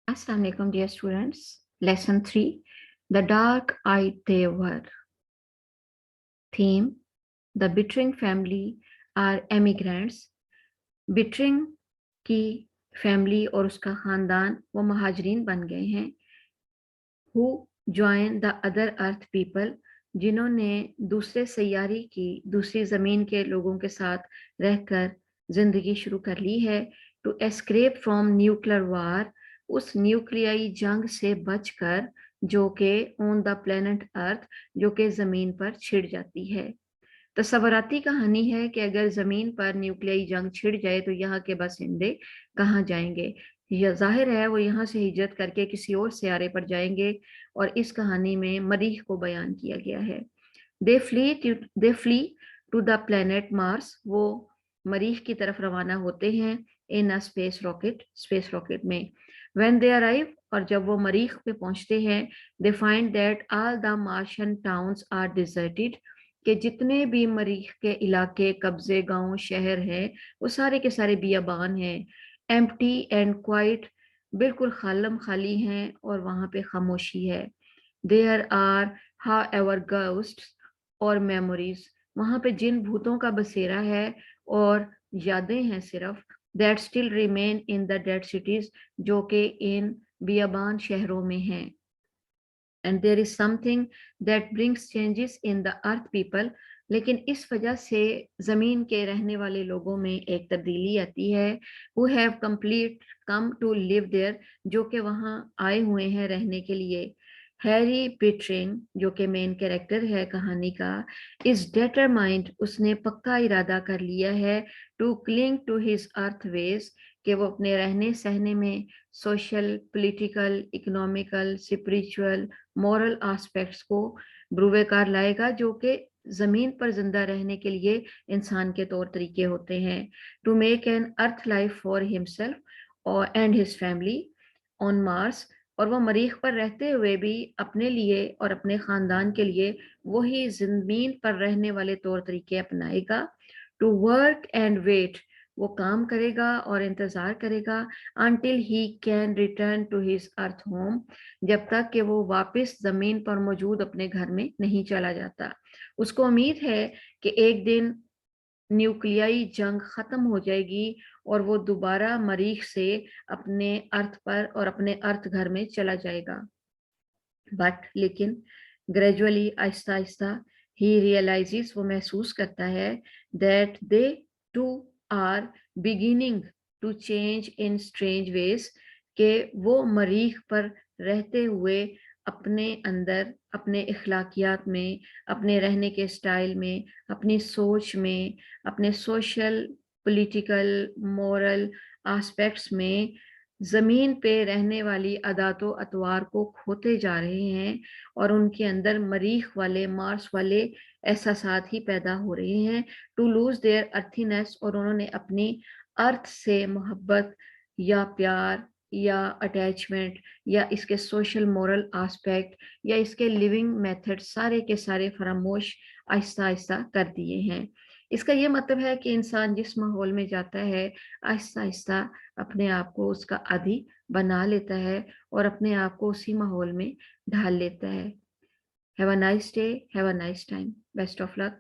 Assalamu alaikum, dear students. Lesson 3, The Dark Eyed They Were. Theme, The Bittering Family are Emigrants. Bittering की family और उसका ख़ानदान वो महाजरीन बन गए हैं. Who join the other earth people, जिन्होंने दूसरे सैयारी की दूसरी ज़मीन के लोगों के साथ रहकर ज़िंदगी शुरू कर ली है. टू एस्केप फ्रॉम न्यूक्लियर वार, उस न्यूक्लियाई जंग से बचकर जो कि ऑन द प्लेनेट अर्थ, जो कि ज़मीन पर छिड़ जाती है. तस्वराती कहानी है कि अगर ज़मीन पर न्यूक्लियाई जंग छिड़ जाए तो यहाँ के बासिंदे कहाँ जाएंगे. यह जाहिर है वो यहाँ से हिजरत करके किसी और सियारे पर जाएंगे और इस कहानी में मरीख को बयान किया गया है. They flee to the planet Mars, वो मरीख की तरफ रवाना होते हैं इन अ स्पेस रॉकेट में. व्हेन दे अराइव, और जब वो मरीख पे पहुंचते हैं, they find that all the Martian towns are deserted, कि जितने भी मरीख के इलाके, कब्जे, गांव, शहर हैं, वो सारे के सारे बियाबान हैं. एम्प्टी एंड क्वाइट, बिल्कुल खालम खाली हैं और वहाँ पे खामोशी है. देयर आर हाउएवर घोस्ट्स और मेमोरीज, वहाँ पे जिन भूतों का बसेरा है और यादें हैं सिर्फ, that still remain in the dead cities, जो कि इन बियाबान शहरों में हैं. And there is something that brings changes in the earth people, लेकिन इस वजह से ज़मीन के रहने वाले लोगों में एक तब्दीली आती है. Who have complete come to live there, जो कि वहाँ आए हुए हैं रहने के लिए. हैरी पिटरिंग, जो कि मेन कैरेक्टर है कहानी का, इज डिटरमाइंड, उसने पक्का इरादा कर लिया है, to cling to his earth ways, कि वो अपने रहने सहने में social, political, economical, spiritual, moral aspects को ब्रुवेकार लाएगा, जो कि ज़मीन पर जिंदा रहने के लिए इंसान के तौर तरीके होते हैं. To make an earth life for himself और and his family on Mars, और वो मरीख पर रहते हुए भी अपने लिए और अपने ख़ानदान के लिए वही ज़मीन पर रहने वाले तौर तरीके अपनाएगा. टू वर्क एंड वेट, वो काम करेगा और इंतज़ार करेगा, until he can return to his earth home, जब तक कि वो वापस ज़मीन पर मौजूद अपने घर में नहीं चला जाता. उसको उम्मीद है कि एक दिन न्यूक्लियाई जंग ख़त्म हो जाएगी और वो दोबारा मरीख से अपने अर्थ पर और अपने अर्थ घर में चला जाएगा. बट लेकिन ग्रेजुअली, आहिस्ता आहिस्ता, ही रियलाइजेस, वो महसूस करता है, that they too are beginning to change in strange ways, के वो मरीख पर रहते हुए अपने अंदर, अपने इखलाकियात में, अपने रहने के स्टाइल में, अपनी सोच में, अपने सोशल, पॉलिटिकल, मॉरल एस्पेक्ट्स में ज़मीन पे रहने वाली आदातो अतवार को खोते जा रहे हैं और उनके अंदर मरीख वाले, मार्स वाले एहसासात ही पैदा हो रहे हैं. टू लूज देयर अर्थीनेस, और उन्होंने अपनी अर्थ से मोहब्बत या प्यार या अटैचमेंट या इसके सोशल मॉरल एस्पेक्ट या इसके लिविंग मेथड सारे के सारे फरामोश आहिस्ता आहिस्ता कर दिए हैं. इसका ये मतलब है कि इंसान जिस माहौल में जाता है, आहिस्ता आहिस्ता अपने आप को उसका आदी बना लेता है और अपने आप को उसी माहौल में ढाल लेता है. Have a nice day, have a nice time, best of luck.